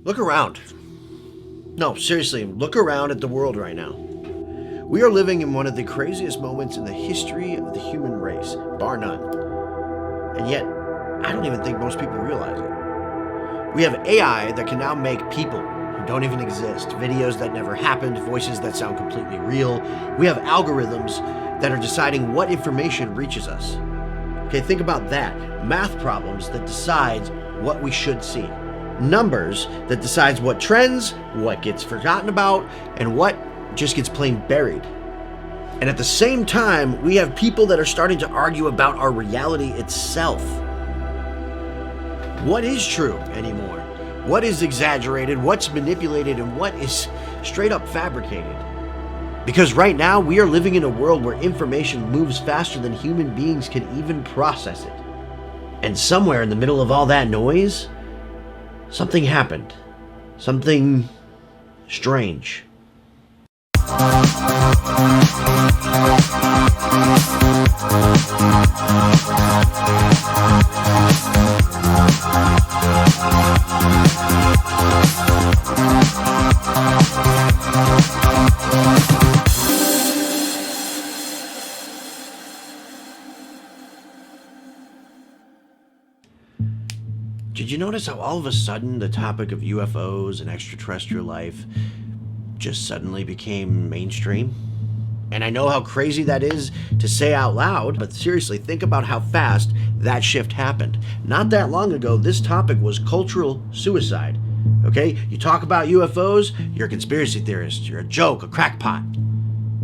Look around. No, seriously, look around at the world right now. We are living in one of the craziest moments in the history of the human race, bar none. And yet, I don't even think most people realize it. We have AI that can now make people who don't even exist, videos that never happened, voices that sound completely real. We have algorithms that are deciding what information reaches us. Okay, think about that. Math problems that decides what we should see. Numbers that decides what trends, what gets forgotten about, and what just gets plain buried. And at the same time, we have people that are starting to argue about our reality itself. What is true anymore? What is exaggerated? What's manipulated? And what is straight up fabricated? Because right now, we are living in a world where information moves faster than human beings can even process it. And somewhere in the middle of all that noise, something happened. Something strange. Did you notice how all of a sudden the topic of UFOs and extraterrestrial life just suddenly became mainstream? And I know how crazy that is to say out loud, but seriously, think about how fast that shift happened. Not that long ago, this topic was cultural suicide. Okay? You talk about UFOs, you're a conspiracy theorist, you're a joke, a crackpot.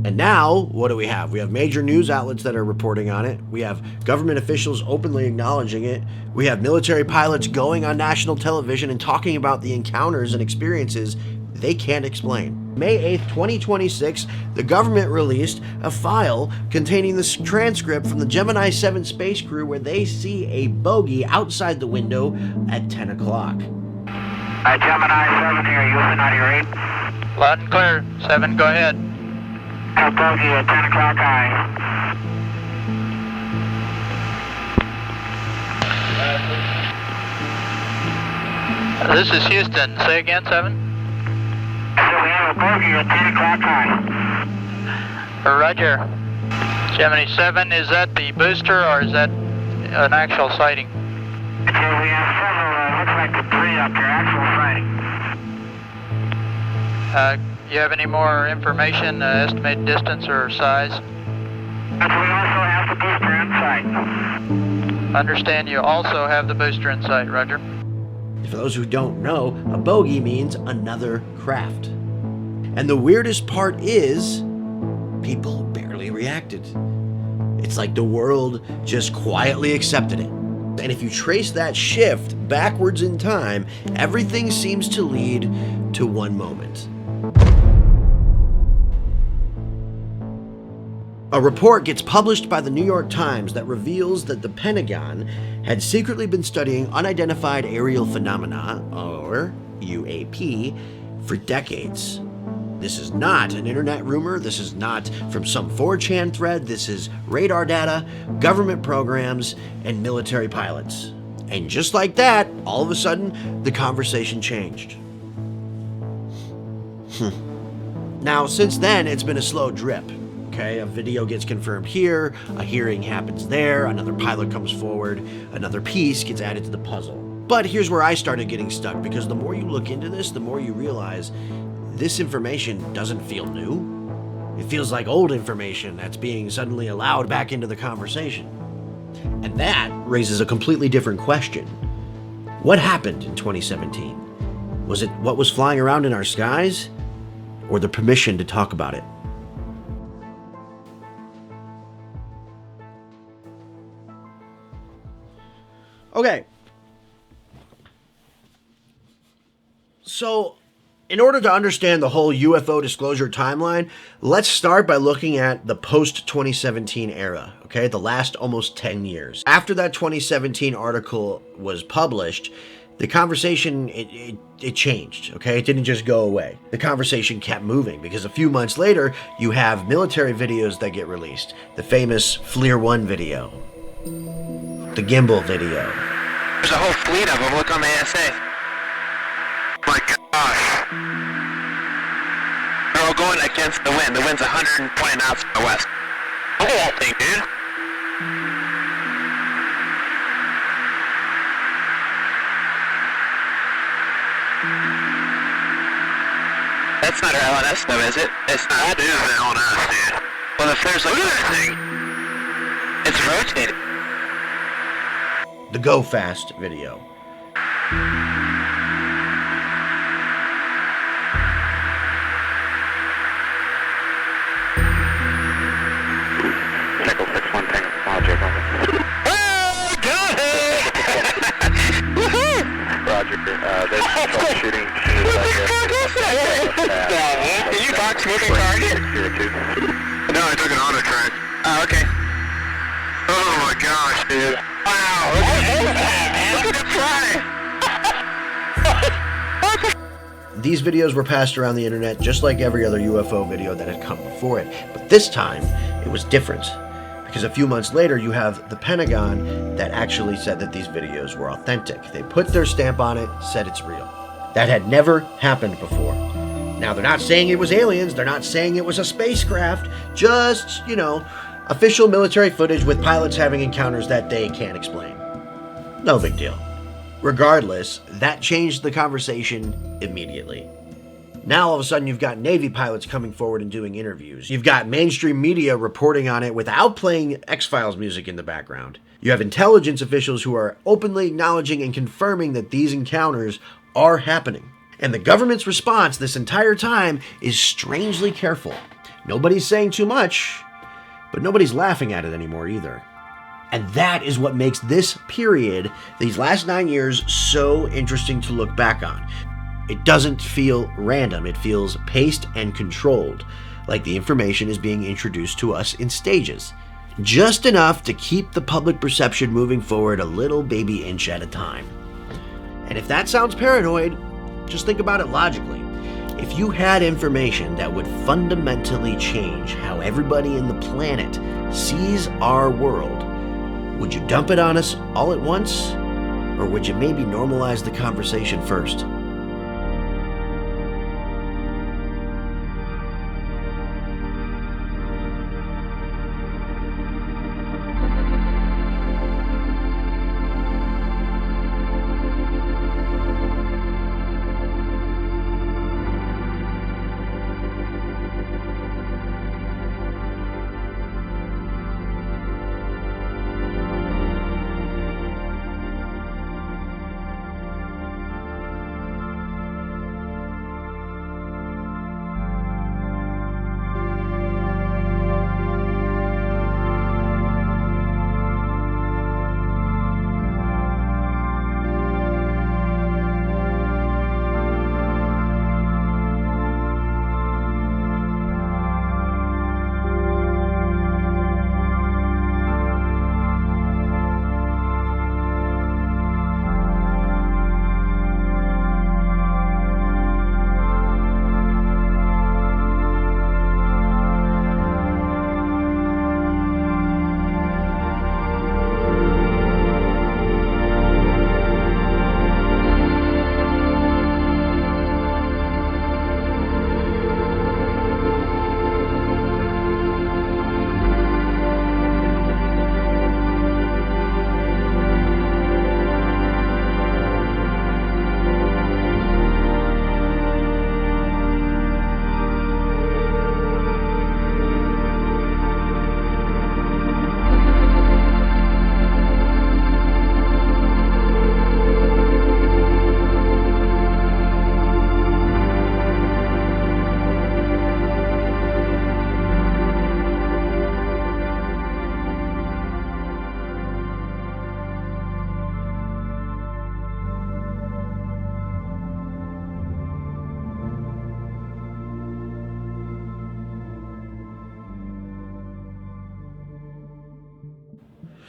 And now, what do we have? We have major news outlets that are reporting on it. We have government officials openly acknowledging it. We have military pilots going on national television and talking about the encounters and experiences they can't explain. May 8th, 2026, the government released a file containing the transcript from the Gemini 7 space crew where they see a bogey outside the window at 10 o'clock. Gemini 7 here, Houston 98. Loud and clear. 7, go ahead. A bogey at 10 o'clock high. This is Houston. Say again, 7. So we have a bogey at 10 o'clock high. Roger. Gemini 7, is that the booster or is that an actual sighting? So we have several, looks like debris up here, actual sighting. You have any more information, estimated distance or size? But we also have the booster in sight. Understand you also have the booster in sight, Roger. For those who don't know, a bogey means another craft. And the weirdest part is, people barely reacted. It's like the world just quietly accepted it. And if you trace that shift backwards in time, everything seems to lead to one moment. A report gets published by the New York Times that reveals that the Pentagon had secretly been studying unidentified aerial phenomena, or UAP, for decades. This is not an internet rumor, this is not from some 4chan thread, this is radar data, government programs, and military pilots. And just like that, all of a sudden, the conversation changed. Now, since then, it's been a slow drip. Okay, a video gets confirmed here, a hearing happens there, another pilot comes forward, another piece gets added to the puzzle. But here's where I started getting stuck, because the more you look into this, the more you realize this information doesn't feel new. It feels like old information that's being suddenly allowed back into the conversation. And that raises a completely different question. What happened in 2017? Was it what was flying around in our skies, or the permission to talk about it? Okay, so in order to understand the whole UFO disclosure timeline, let's start by looking at the post-2017 era, okay, the last almost 10 years. After that 2017 article was published, the conversation, it changed, okay? It didn't just go away. The conversation kept moving because a few months later, you have military videos that get released. The famous FLIR 1 video. The gimbal video. There's a whole fleet of them. Look on the ASA. My God. gosh. They're all going against the wind. The wind's 120 knots from the west. Look at that thing, dude. That's not our LNS though, is it? It's not. That is an LNS, dude. Well, if there's like... Look at that thing. It's rotating. The Go Fast video. Echo 6-1 Tango, Roger, Oh, got it! Woohoo! Roger, there's troubleshooting. Did you box moving target? No, I took an auto track. Oh, okay. Oh my gosh, dude. Wow, look at that, man. Look at it fly. These videos were passed around the internet just like every other UFO video that had come before it. But this time, it was different. Because a few months later, you have the Pentagon that actually said that these videos were authentic. They put their stamp on it, said it's real. That had never happened before. Now, they're not saying it was aliens. They're not saying it was a spacecraft. Just, official military footage with pilots having encounters that they can't explain. No big deal. Regardless, that changed the conversation immediately. Now, all of a sudden, you've got Navy pilots coming forward and doing interviews. You've got mainstream media reporting on it without playing X-Files music in the background. You have intelligence officials who are openly acknowledging and confirming that these encounters are happening. And the government's response this entire time is strangely careful. Nobody's saying too much, but nobody's laughing at it anymore either. And that is what makes this period, these last 9 years, so interesting to look back on. It doesn't feel random. It feels paced and controlled, like the information is being introduced to us in stages. Just enough to keep the public perception moving forward a little baby inch at a time. And if that sounds paranoid, just think about it logically. If you had information that would fundamentally change how everybody in the planet sees our world, would you dump it on us all at once? Or would you maybe normalize the conversation first?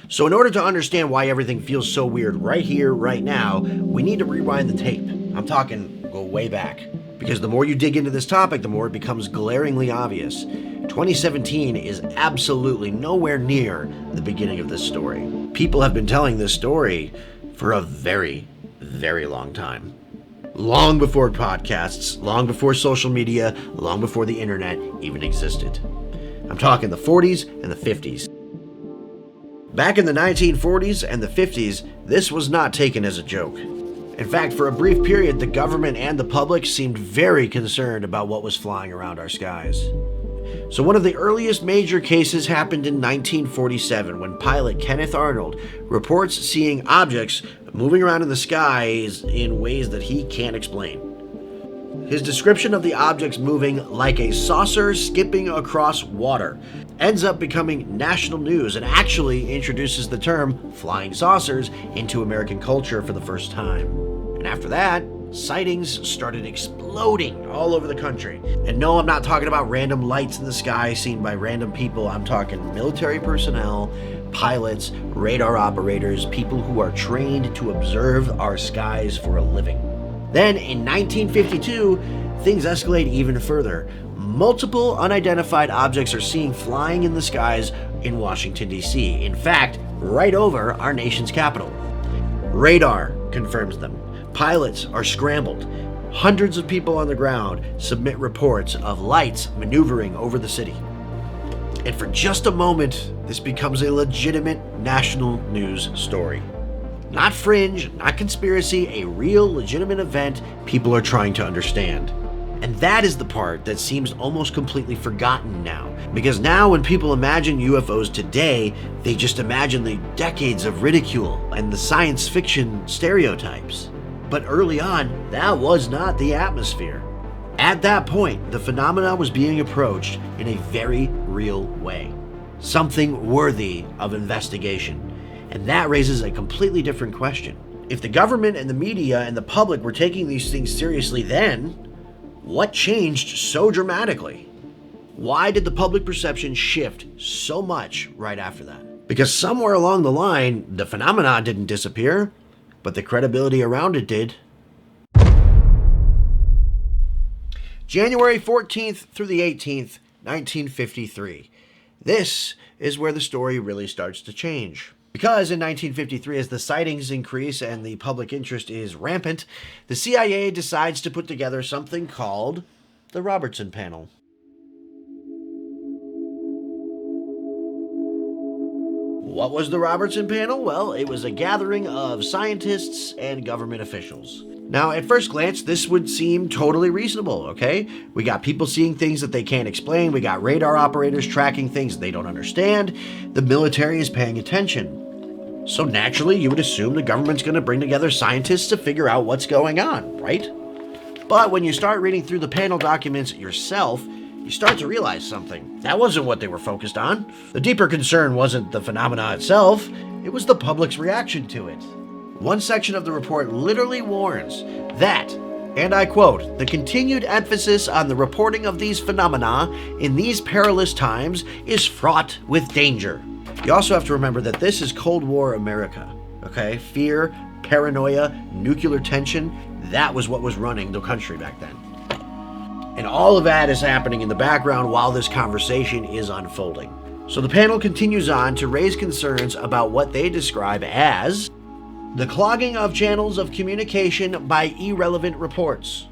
So in order to understand why everything feels so weird right here, right now, we need to rewind the tape. I'm talking go way back. Because the more you dig into this topic, the more it becomes glaringly obvious. 2017 is absolutely nowhere near the beginning of this story. People have been telling this story for a very, very long time. Long before podcasts, long before social media, long before the internet even existed. I'm talking the 40s and the 50s. Back in the 1940s and the 50s, this was not taken as a joke. In fact, for a brief period, the government and the public seemed very concerned about what was flying around our skies. So one of the earliest major cases happened in 1947 when pilot Kenneth Arnold reports seeing objects moving around in the skies in ways that he can't explain. His description of the objects moving like a saucer skipping across water ends up becoming national news and actually introduces the term flying saucers into American culture for the first time. And after that, sightings started exploding all over the country. And no, I'm not talking about random lights in the sky seen by random people. I'm talking military personnel, pilots, radar operators, people who are trained to observe our skies for a living. Then in 1952, things escalate even further. Multiple unidentified objects are seen flying in the skies in Washington, D.C. In fact, right over our nation's capital. Radar confirms them. Pilots are scrambled. Hundreds of people on the ground submit reports of lights maneuvering over the city. And for just a moment, this becomes a legitimate national news story. Not fringe, not conspiracy, a real legitimate event people are trying to understand. And that is the part that seems almost completely forgotten now. Because now when people imagine UFOs today, they just imagine the decades of ridicule and the science fiction stereotypes. But early on, that was not the atmosphere. At that point, the phenomena was being approached in a very real way. Something worthy of investigation. And that raises a completely different question. If the government and the media and the public were taking these things seriously then, what changed so dramatically? Why did the public perception shift so much right after that? Because somewhere along the line, the phenomenon didn't disappear, but the credibility around it did. January 14th through the 18th, 1953. This is where the story really starts to change. Because in 1953, as the sightings increase and the public interest is rampant, the CIA decides to put together something called the Robertson Panel. What was the Robertson Panel? Well, it was a gathering of scientists and government officials. Now, at first glance, this would seem totally reasonable, okay? We got people seeing things that they can't explain. We got radar operators tracking things they don't understand. The military is paying attention. So naturally, you would assume the government's going to bring together scientists to figure out what's going on, right? But when you start reading through the panel documents yourself, you start to realize something. That wasn't what they were focused on. The deeper concern wasn't the phenomena itself, it was the public's reaction to it. One section of the report literally warns that, and I quote, "The continued emphasis on the reporting of these phenomena in these perilous times is fraught with danger." You also have to remember that this is Cold War America, okay? Fear, paranoia, nuclear tension, that was what was running the country back then. And all of that is happening in the background while this conversation is unfolding. So the panel continues on to raise concerns about what they describe as the clogging of channels of communication by irrelevant reports.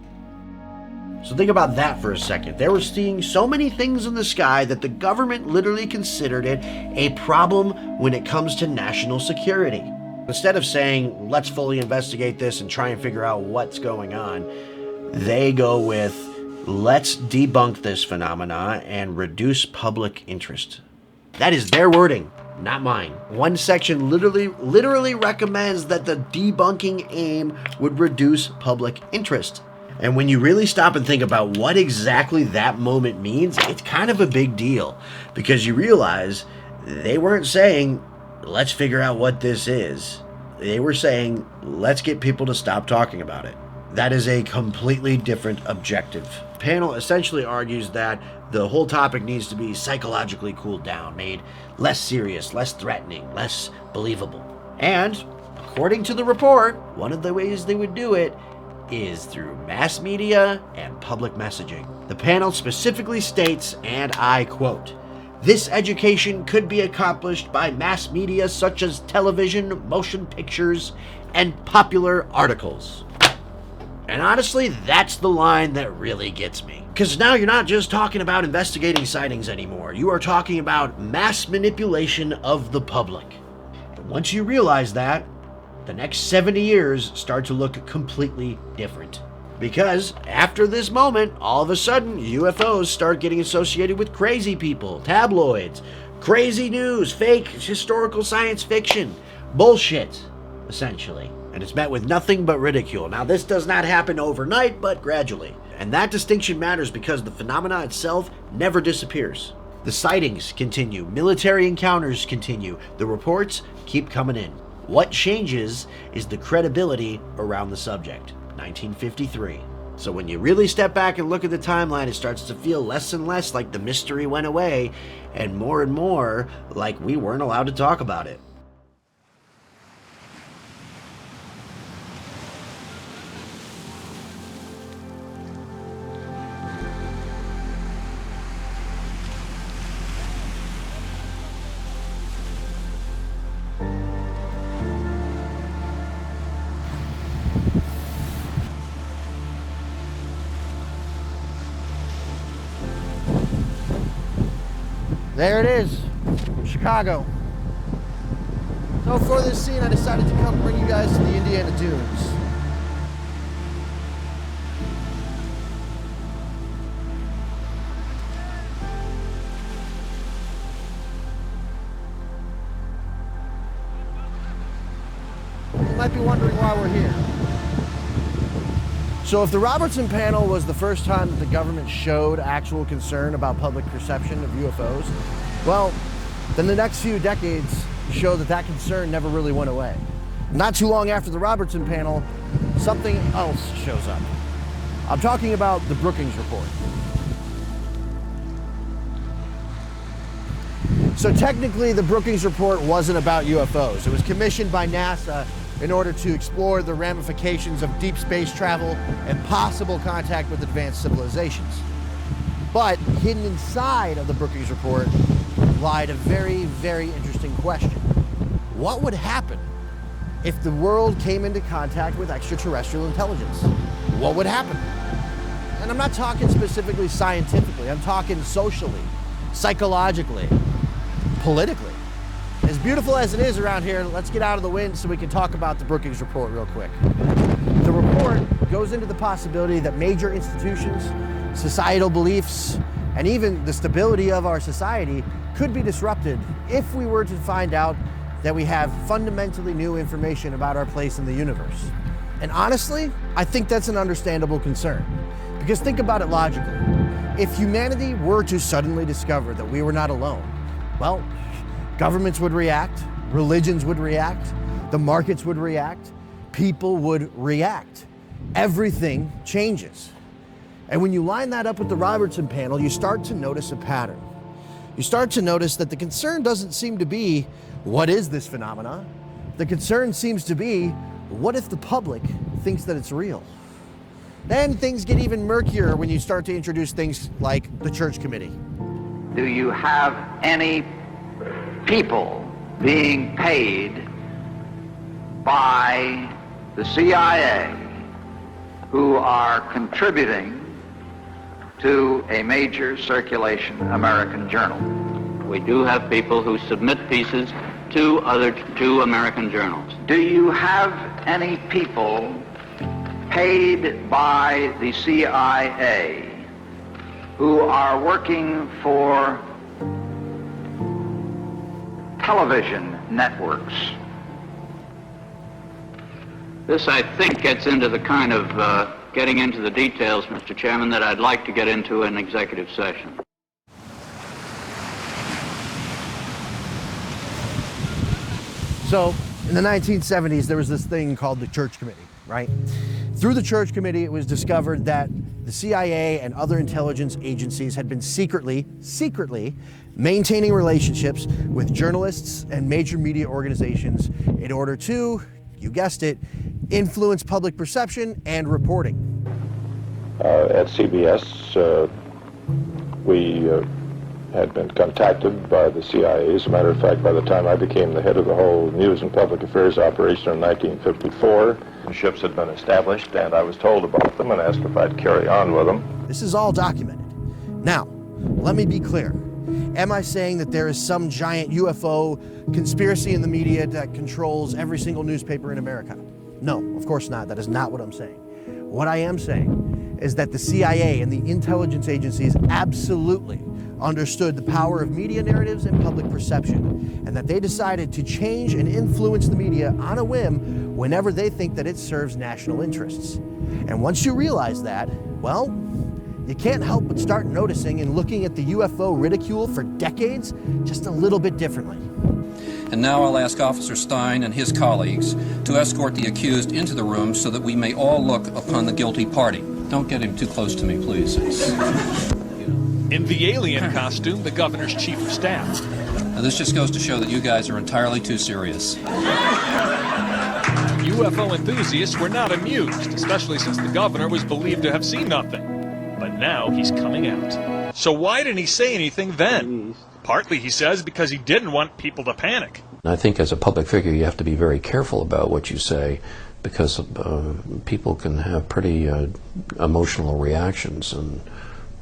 So think about that for a second. They were seeing so many things in the sky that the government literally considered it a problem when it comes to national security. Instead of saying, let's fully investigate this and try and figure out what's going on, they go with, let's debunk this phenomena and reduce public interest. That is their wording, not mine. One section literally recommends that the debunking aim would reduce public interest. And when you really stop and think about what exactly that moment means, it's kind of a big deal, because you realize they weren't saying, let's figure out what this is. They were saying, let's get people to stop talking about it. That is a completely different objective. The panel essentially argues that the whole topic needs to be psychologically cooled down, made less serious, less threatening, less believable. And according to the report, one of the ways they would do it is through mass media and public messaging. The panel specifically states, and I quote, "This education could be accomplished by mass media such as television, motion pictures, and popular articles." And honestly, that's the line that really gets me. Because now you're not just talking about investigating sightings anymore. You are talking about mass manipulation of the public. And once you realize that, the next 70 years start to look completely different. Because after this moment, all of a sudden, UFOs start getting associated with crazy people, tabloids, crazy news, fake historical science fiction, bullshit, essentially. And it's met with nothing but ridicule. Now, this does not happen overnight, but gradually. And that distinction matters because the phenomena itself never disappears. The sightings continue, military encounters continue, the reports keep coming in. What changes is the credibility around the subject. 1953. So when you really step back and look at the timeline, it starts to feel less and less like the mystery went away, and more like we weren't allowed to talk about it. There it is, Chicago. So for this scene, I decided to come bring you guys to the Indiana Dunes. You might be wondering why we're here. So if the Robertson Panel was the first time that the government showed actual concern about public perception of UFOs, well, then the next few decades show that that concern never really went away. Not too long after the Robertson Panel, something else shows up. I'm talking about the Brookings Report. So technically, the Brookings Report wasn't about UFOs. It was commissioned by NASA in order to explore the ramifications of deep space travel and possible contact with advanced civilizations. But hidden inside of the Brookings Report lied a very, very interesting question. What would happen if the world came into contact with extraterrestrial intelligence? What would happen? And I'm not talking specifically scientifically, I'm talking socially, psychologically, politically. As beautiful as it is around here, let's get out of the wind so we can talk about the Brookings Report real quick. The report goes into the possibility that major institutions, societal beliefs, and even the stability of our society could be disrupted if we were to find out that we have fundamentally new information about our place in the universe. And honestly, I think that's an understandable concern. Because think about it logically. If humanity were to suddenly discover that we were not alone, well, governments would react, religions would react, the markets would react, people would react. Everything changes. And when you line that up with the Robertson Panel, you start to notice a pattern. You start to notice that the concern doesn't seem to be, what is this phenomena? The concern seems to be, what if the public thinks that it's real? Then things get even murkier when you start to introduce things like the church committee. Do you have any people being paid by the CIA who are contributing to a major circulation American journal? We do have people who submit pieces to two American journals. Do you have any people paid by the CIA who are working for television networks? This, I think, gets into the kind of getting into the details, Mr. Chairman, that I'd like to get into in executive session. So in the 1970s, there was this thing called the church committee, right? Through the church committee, it was discovered that the CIA and other intelligence agencies had been secretly maintaining relationships with journalists and major media organizations in order to, you guessed it, influence public perception and reporting. At CBS, we had been contacted by the CIA. As a matter of fact, by the time I became the head of the whole News and Public Affairs operation in 1954, the ships had been established, and I was told about them and asked if I'd carry on with them. This is all documented. Now, let me be clear. Am I saying that there is some giant UFO conspiracy in the media that controls every single newspaper in America? No, of course not. That is not what I'm saying. What I am saying is that the CIA and the intelligence agencies absolutely understood the power of media narratives and public perception, and that they decided to change and influence the media on a whim whenever they think that it serves national interests. And once you realize that, well, you can't help but start noticing and looking at the UFO ridicule for decades just a little bit differently. And now I'll ask Officer Stein and his colleagues to escort the accused into the room so that we may all look upon the guilty party. Don't get him too close to me, please. In the alien costume, the governor's chief of staff. Now, this just goes to show that you guys are entirely too serious. UFO enthusiasts were not amused, especially since the governor was believed to have seen nothing. But now he's coming out. So why didn't he say anything then? Partly, he says, because he didn't want people to panic. I think as a public figure you have to be very careful about what you say, because people can have pretty emotional reactions, and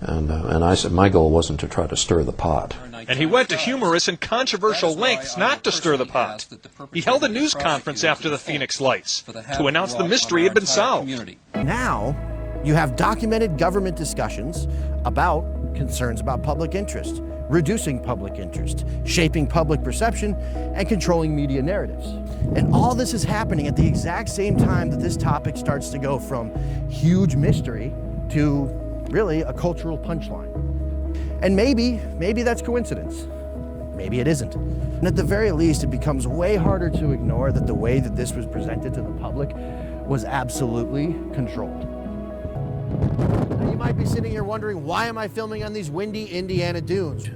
I said my goal wasn't to try to stir the pot. And he went to humorous and controversial lengths not to stir the pot. He held a news conference after the Phoenix Lights to announce the mystery had been solved. Now, you have documented government discussions about concerns about public interest, reducing public interest, shaping public perception, and controlling media narratives. And all this is happening at the exact same time that this topic starts to go from huge mystery to really a cultural punchline. And maybe that's coincidence. Maybe it isn't. And at the very least, it becomes way harder to ignore that the way that this was presented to the public was absolutely controlled. Now, you might be sitting here wondering, why am I filming on these windy Indiana dunes?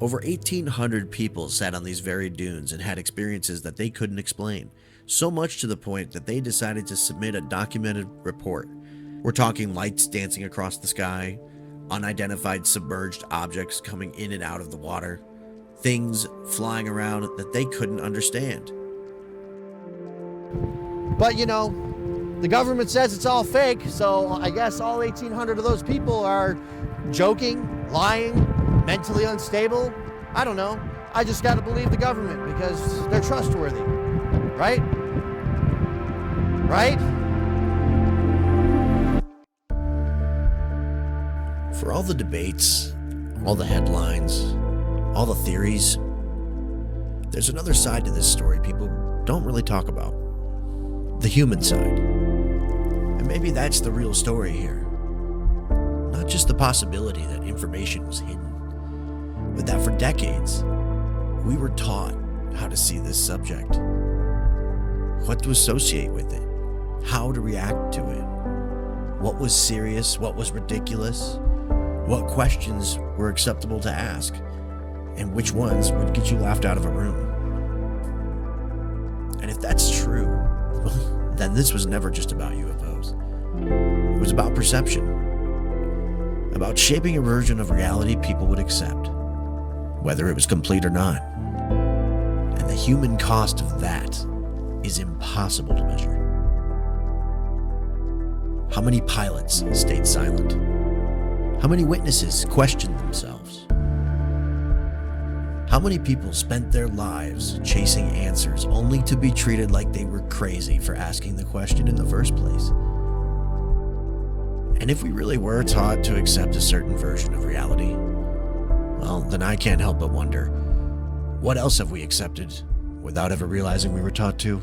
Over 1,800 people sat on these very dunes and had experiences that they couldn't explain, so much to the point that they decided to submit a documented report. We're talking lights dancing across the sky, unidentified submerged objects coming in and out of the water, things flying around that they couldn't understand. But you know, the government says it's all fake, so I guess all 1,800 of those people are joking, lying, mentally unstable. I don't know. I just gotta believe the government because they're trustworthy. Right? Right? For all the debates, all the headlines, all the theories, there's another side to this story people don't really talk about. The human side. And maybe that's the real story here. Not just the possibility that information was hidden, but that for decades, we were taught how to see this subject, what to associate with it, how to react to it, what was serious, what was ridiculous, what questions were acceptable to ask, and which ones would get you laughed out of a room. And if that's true, then this was never just about UFOs. It was about perception, about shaping a version of reality people would accept, whether it was complete or not. And the human cost of that is impossible to measure. How many pilots stayed silent? How many witnesses questioned themselves? How many people spent their lives chasing answers only to be treated like they were crazy for asking the question in the first place? And if we really were taught to accept a certain version of reality, well, then I can't help but wonder, what else have we accepted without ever realizing we were taught to?